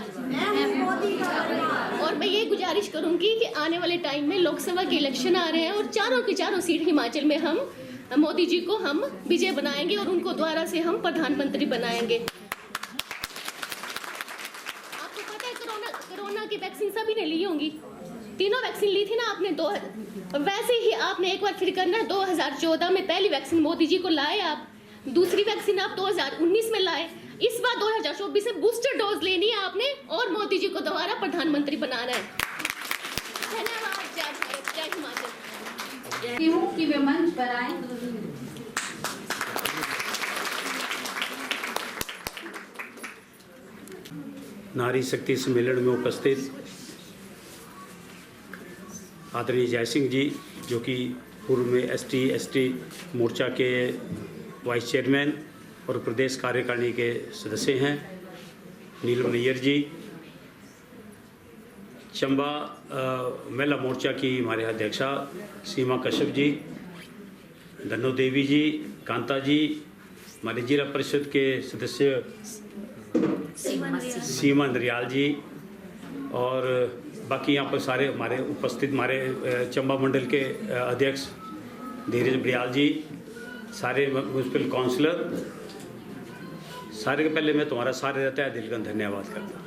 और मैं ये गुजारिश करूंगी कि आने वाले टाइम में लोकसभा के इलेक्शन आ रहे हैं और चारों की चारों सीट हिमाचल में हम मोदी जी को हम विजय बनाएंगे और उनको दोबारा से हम प्रधानमंत्री बनाएंगे। आपको पता है कोरोना की वैक्सीन सभी ने ली होंगी, तीनों वैक्सीन ली थी ना आपने, दो, और वैसे ही आपने एक बार फिर करना है। 2014 में पहली वैक्सीन मोदी जी को लाए आप, दूसरी वैक्सीन आप 2019 में लाए, इस बार 2024 में बूस्टर डोज लेनी है आपने और मोदी जी को दोबारा प्रधानमंत्री बनाना है। धन्यवाद। जय भारत, जय हिमाचल। कि वे मंच पर आए। नारी शक्ति सम्मेलन में उपस्थित आदरणीय जय सिंह जी, जो कि पूर्व में ST मोर्चा के वाइस चेयरमैन और प्रदेश कार्यकारिणी के सदस्य हैं, नीलम नैयर जी, चंबा महिला मोर्चा की हमारे अध्यक्षा सीमा कश्यप जी, धनो देवी जी, कांता जी, हमारे जिला परिषद के सदस्य सीमा नरियाल जी, और बाकी यहाँ पर सारे हमारे उपस्थित हमारे चंबा मंडल के अध्यक्ष धीरज बड़ियाल जी, सारे म्यूनसिपल काउंसलर, सारे के पहले मैं तुम्हारा सारे तहे दिल का धन्यवाद करता हूँ।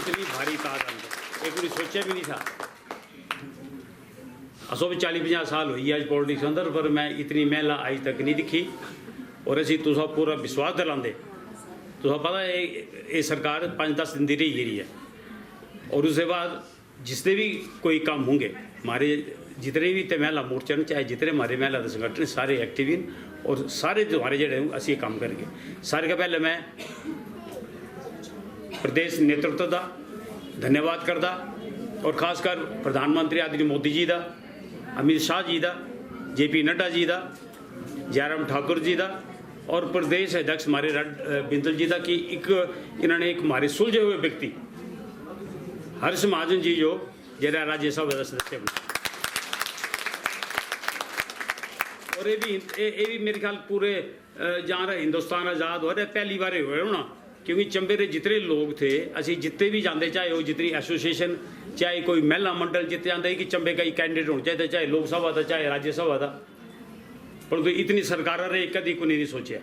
इतनी भारी तादाद एक बार सोचा भी नहीं था। असो भी 40-50 साल हुई आज पॉलिटिक्स अंदर, पर मैं इतनी महिला आज तक नहीं दिखी। और असी तुसा पूरा विश्वास दिलाते, तुसा पता है ये सरकार 5-10 दिन दी रही है, और उसके बाद जिसने भी कोई काम होंगे हमारे जितने भी महिला मोर्चा ने, चाहे जितने हमारे महिला संगठन सारे एक्टिव हैं, और सारे जो हमारे जड़े असी काम करेंगे। सारे का पहले मैं प्रदेश नेतृत्व का धन्यवाद करता, और खासकर प्रधानमंत्री आदरणीय मोदी जी का, अमित शाह जी का, JP नड्डा जी का, जयराम ठाकुर जी का, और प्रदेश अध्यक्ष हमारे बिंदल जी का, कि इन्होंने एक हमारे सुलझे हुए व्यक्ति हर्ष महाजन जी जो जरा राज्यसभा का सदस्य बने, और ये भी मेरे ख्याल पूरे जहाँ रहा हिंदुस्तान आज़ाद हो रहा पहली बार हुए हो ना, क्योंकि चंबे के जितने लोग थे असी जितने भी जाते, चाहे वो जितनी एसोसिएशन, चाहे कोई महिला मंडल जितने जाते कि चंबे का ही कैंडिडेट होना चाहिए, चाहे लोकसभा था चाहे राज्यसभा था, परंतु इतनी सरकार रहे कभी को नहीं सोचा।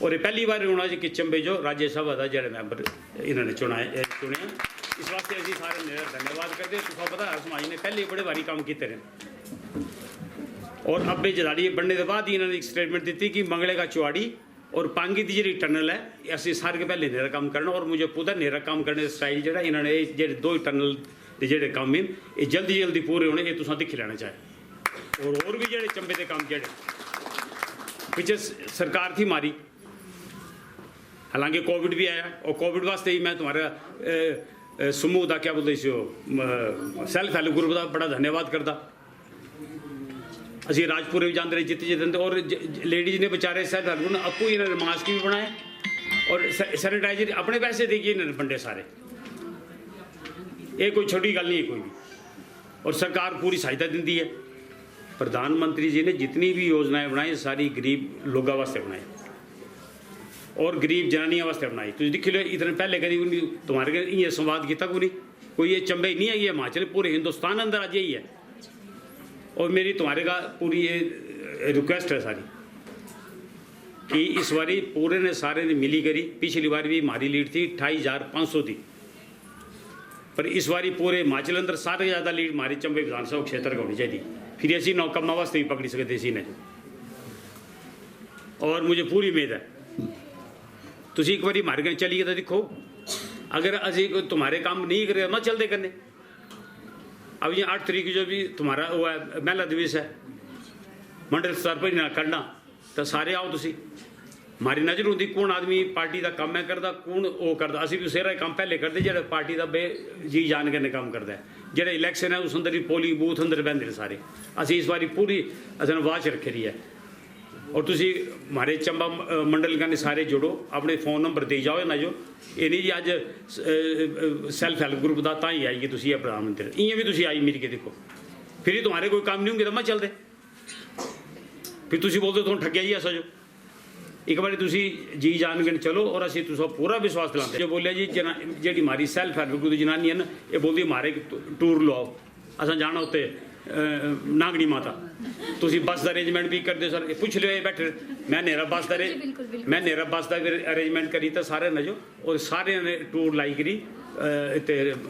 और ये पहली बार होना कि चंबे जो राज्यसभा का जो मैंबर इन्होंने चुने। इस वास्ते अभी सारे धन्यवाद करते। तुझा पता है समाज ने पहले बड़े भारी काम किए रहे, और अब जदाड़ी बनने के बाद ही इन्होंने एक स्टेटमेंट दी कि मंगले का चुआड़ी और पांगी की जी टनल है, असं सारे के पहले नेरा काम करना, और मुझे पता नेरा काम करने स्टाइल जो इन्होंने जो 2 टनल के जोड़े काम हैं ये जल्दी पूरे होने, ये तुसा दिख लेना चाहे। और भी जो चंबे के काम जोड़े पिछले सरकार थी हमारी, हालांकि कोविड भी आया, और कोविड वास्ते ही मैं तुम्हारा समूह का क्या बोलते इस सेल्फ हेल्प ग्रुप का बड़ा धन्यवाद करता। असी राजपुरे भी जाते रहे जितने, और लेडीज ने बेचारे सेल्फ हेल्प ग्रुप आपको इन्होंने मास्क भी बनाए और सैनिटाइजर अपने पैसे देके इन्होंने बंटे सारे। ये कोई छोटी गल नहीं है कोई भी, और सरकार पूरी सहायता दी है। प्रधानमंत्री जी ने जितनी भी योजनाएं बनाई सारी गरीब लोगों वास्ते बनाई और गरीब जनानियों वास्ते बनाई। तुम देख लो इतने पहले कभी तुम्हारे ये संवाद किया कोई ये चंबे ही नहीं है, ये हिमाचल पूरे हिंदुस्तान अंदर आज यही है। और मेरी तुम्हारे का पूरी ये रिक्वेस्ट है सारी कि इस बारी पूरे ने सारे ने मिली करी। पिछली बार भी हमारी लीड थी 28,500 थी, पर इस बारी पूरे हिमाचल अंदर सारे ज़्यादा लीड हमारी चंबे विधानसभा क्षेत्र का होनी चाहिए। फिर ऐसी नौकम्मा वास्ते भी पकड़ी सकते इसी ने, और मुझे पूरी उम्मीद है तुम एक बार हमारे कहीं चलिए तो देखो, अगर असी तुम्हारे काम नहीं करे ना चलते करने। अब ये 8 तारीख जो भी तुम्हारा वो है महिला दिवस है, मंडल स्तर पर ना करना तो सारे आओ तुसी। हमारी नज़र होती कौन आदमी पार्टी का काम है करता, कौन वो करता। असी भी सेरा काम पहले करते जो पार्टी का बे जी जान करने काम करता है। ਜਿਹੜਾ ਇਲੈਕਸ਼ਨ ਹੈ ਉਸ ਅੰਦਰ ਹੀ ਪੋਲਿੰਗ ਬੂਥ ਅੰਦਰ ਬਹਿੰਦੇ ਨੇ ਸਾਰੇ। ਅਸੀਂ ਇਸ ਵਾਰੀ ਪੂਰੀ ਅਸਾਂ ਵਾਚ ਰੱਖੀ ਰਹੀ ਹੈ। और तुसी हमारे चंबा मंडल कन्नै सारे जुड़ो, अपने फ़ोन नंबर दे जाओ ना जो ये नहीं जी अज सैल्फ हेल्प ग्रुप का तां ही आई कि तुसी प्रधानमंत्री इयां भी तुसी आई मिल के देखो, फिर तुम्हारे कोई काम नहीं होंगे तो मैं चलते, फिर तुसी बोलते तुम ठग्या ही ऐसा जो एक बार तुसी जी जान के चलो और असी तुसा पूरा विश्वास दिलाते। जो बोलिया जी जी हमारी सैल्फ हेल्प ग्रुप की जनानी है ना, ये बोलती हमारे टूर लो आओ, असा जाना उत्ते नागनी माता, तुसी बस का अरेंजमेंट भी कर दो सर, पूछ लो बैठे मैं नेरा बस का अरेंजमेंट करी तो सारे नजो और सारे ने टूर लाई करी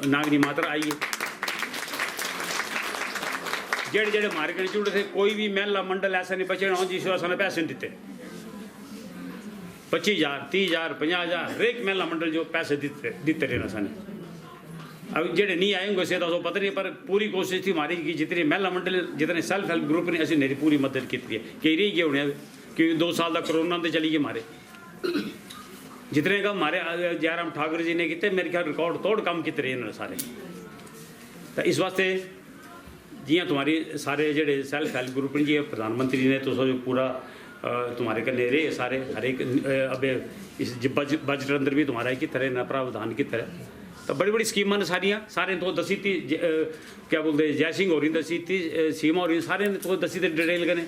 नागनी माता आई है। जेड़े जेड़े मारे कने जुड़े थे कोई भी महिला मंडल ऐसा नहीं बचे ना जिस ने पैसे नहीं दिते, 25,000 30,000 50,000 हर एक महिला मंडल जो पैसे दिते रहे ना। अब जेडे नहीं आए होंगे से तो पता नहीं, पर पूरी कोशिश थी हमारी कि जितने महिला मंडल जितने सेल्फ हेल्प ग्रुप ने असं मेरी पूरी मदद की है। कई रही गए होने क्योंकि 2 साल का कोरोना तो चली गए हमारे, जितने काम हमारे जयराम ठाकुर जी ने किए मेरे ख्याल रिकॉर्ड तोड़ काम किए रहे इन्होंने सारे। तो इस वास्ते जियां तुम्हारी सारे जेडे सेल्फ हेल्प ग्रुप ने जी प्रधानमंत्री ने तो जो पूरा तुम्हारे कन्ने रहे सारे हर एक अब इस बजट अंदर भी तुम्हारा कित रहे ना प्रावधान कित रहे, तो बड़ी बड़ी स्कीमां ने सारियां सारे तो दसी थी क्या बोलते जय सिंह हो रही दसी थी सीमा हो रही सारे ने तो दसी थी डिटेल करें।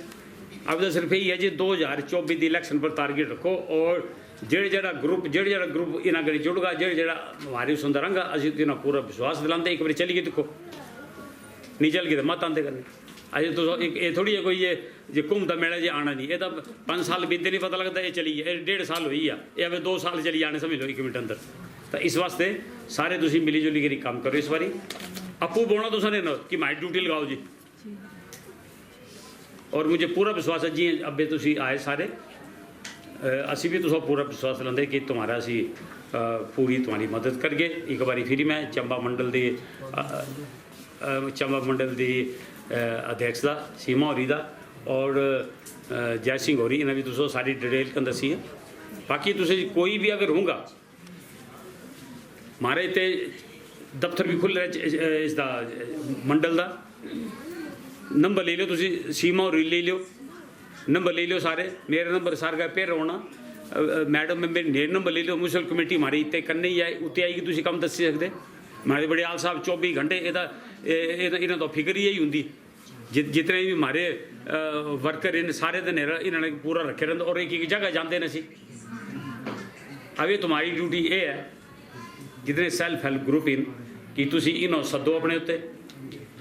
अब तो सिर्फ यही है जी 2024 की इलेक्शन पर टारगेट रखो और जेड़ा ग्रुप इन्होंने करी जुड़गा जेड़ा हमारी सुंदर रंगा असी इन्हें पूरा विश्वास दिलाते। एक बार चली गई देखो नहीं चल गई तो मत आते करने अजे तो ये थोड़ी है कोई ये घूमता मेला जी आना नहीं, ये तो 5 साल बीते नहीं पता लगता ये चली है 1.5 साल हुई है ये अब 2 साल चली जाने समझ लो 1 मिनट अंदर। तो इस वास्ते सारे तुसी मिली जुली करी काम करो इस बारी आपू बोना तुसा ने कि माई ड्यूटी लगाओ जी, और मुझे पूरा विश्वास है जी अबे तुसी आए सारे असी भी तुसा पूरा विश्वास लाते कि तुम्हारा असी पूरी तुम्हारी मदद करगे। एक बारी फिर मैं चंबा मंडल की अध्यक्ष का सीमा होरी का और जय सिंह होरी इन्हें भी तुसो सारी डिटेल कन दसी है। बाकी तुसे कोई भी अगर होगा हमारे इतने दफ्तर भी खुल रहा इसका मंडल का नंबर ले लो तुसी सीमा होरी ले लो नंबर ले लो सारे मेरा नंबर सारे का पेर होना मैडम में मेरे नंबर ले लो म्यूनसिपल कमेटी हमारी इतने करने ही आए उत्ते आएगी तुसी कम दस सकते हमारे बड़ियाल साहब 24 घंटे इन्हें तो फिक्र ही होंगी जितने भी हमारे वर्कर इन सारे दिन इन्होंने पूरा रखे रहते और एक जगह जाते हैं। अब ये तुम्हारी ड्यूटी ये है जितने सेल्फ हेल्प ग्रुप इन कि तुसी इन्हों सदो अपने उत्ते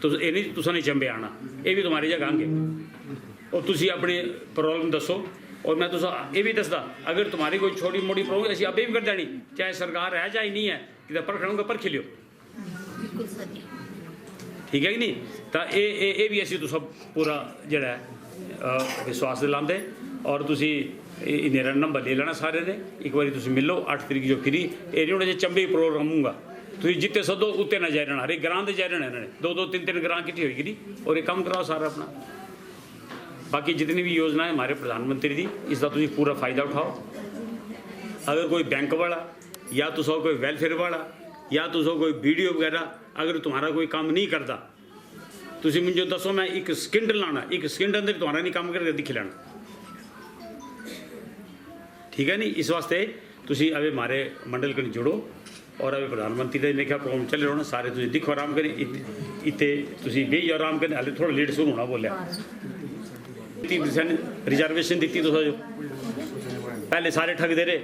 ये नहीं तुसा नहीं चंबे आना ये भी तुम्हारी जगह आएंगे और तुसी अपनी प्रॉब्लम दसो और मैं तुसा ये भी दसदा अगर तुम्हारी कोई छोटी मोटी प्रॉब्लम ऐसी अभी भी कर देनी चाहे सरकार है चाहे नहीं है कि परखणों का परख लियो ठीक है कि नहीं। तो ये भी असी तुसा पूरा जड़ा विश्वास दिलाते और तुसी मेरा नंबर ले लेना सारे ने एक बार तुम मिलो 8 तरीक जो फिरी ये नहीं होना जो चंबे प्रोग्राम होगा तुम जितने सदो उत्ते ना जाए रहना हर एक ग्रां जाए रहना इन्होंने 2-2 3-3 ग्रां किट्ठी होगी और एक काम कराओ सारा अपना। बाकी जितनी भी योजना है हमारे प्रधानमंत्री की इसका तुम पूरा फायदा उठाओ। अगर कोई बैंक वाला या तुसो कोई वेलफेयर वाला या तुसो कोई वीडियो वगैरह अगर तुम्हारा कोई काम नहीं करता तुम मुझे दसो मैं 1 सेकंड लाना 1 सेकंड अंदर तुम्हारा नहीं काम करके दिख लेना ठीक है नहीं। इस वास्ते तुसी अभी हमारे मंडल को जुड़ो और अभी प्रधानमंत्री का लिखा प्रोग्राम चल रहा सारे तुसी दिखो आराम करें इतने तुसी बेही आराम करें हाले थोड़ा लेट शुरू होना बोलिया 30% रिजर्वेशन दी तुसा जो पहले सारे ठगते रहे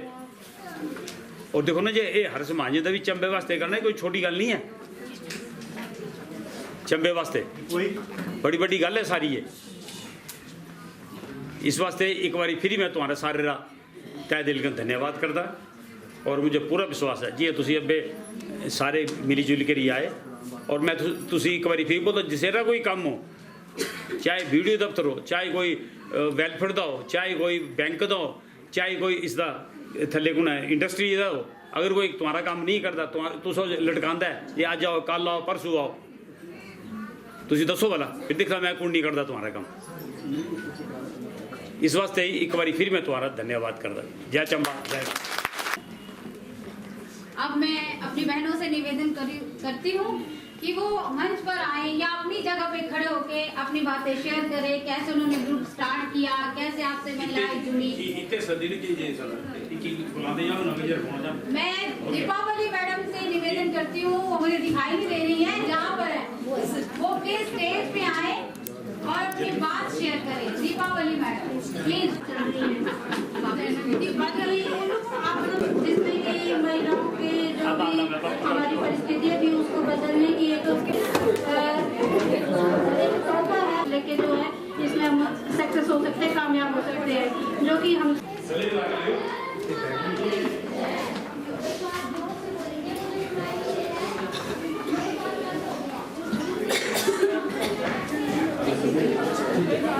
और देखो ना जी ये हर समाज का भी चंबे वास्ते करना कोई छोटी गल नहीं है चंबे वास्ते बड़ी बड़ी गल है सारी है। इस वास्ते एक बार फिर मैं तुम्हारा सारे रा तय दिल का धन्यवाद करता और मुझे पूरा विश्वास है जी तुसी अबे सारे मिली जुली कर आए और मैं तुसी एक बार फिर बोलो जिसेरा कोई काम हो चाहे वीडियो दफ्तर हो चाहे कोई वेलफेयर का हो चाहे कोई बैंक का हो चाहे कोई इसका थले गुण है इंडस्ट्री का हो अगर कोई तुम्हारा काम नहीं करता तुसो लटकांदा है ये आज आओ कल आओ परसों आओ तुसी दसो भला फिर दिखा मैं कौन नहीं करता तुम्हारा काम। इस वास्ते एक बार फिर मैं तुम्हारा धन्यवाद करता। जय चंबा जय। अब मैं अपनी बहनों से निवेदन करती हूँ कि वो मंच पर आए या अपनी जगह पे खड़े होके अपनी बातें शेयर करें, कैसे उन्होंने ग्रुप स्टार्ट किया, कैसे आपसे महिलाएं जुड़ी। मैं दीपावली मैडम से निवेदन करती हूँ, वो मुझे दिखाई नहीं दे रही है, जहाँ पर है वो प्लीज स्टेज पे आए और अपनी बात शेयर करें। Deepawali madam please. जिसमें कि महिलाओं के जो भी हमारी परिस्थितियाँ थी उसको बदलने की एक तौर है, लेकिन जो है इसमें हम सक्सेस हो सकते हैं, कामयाब हो सकते हैं, जो कि हम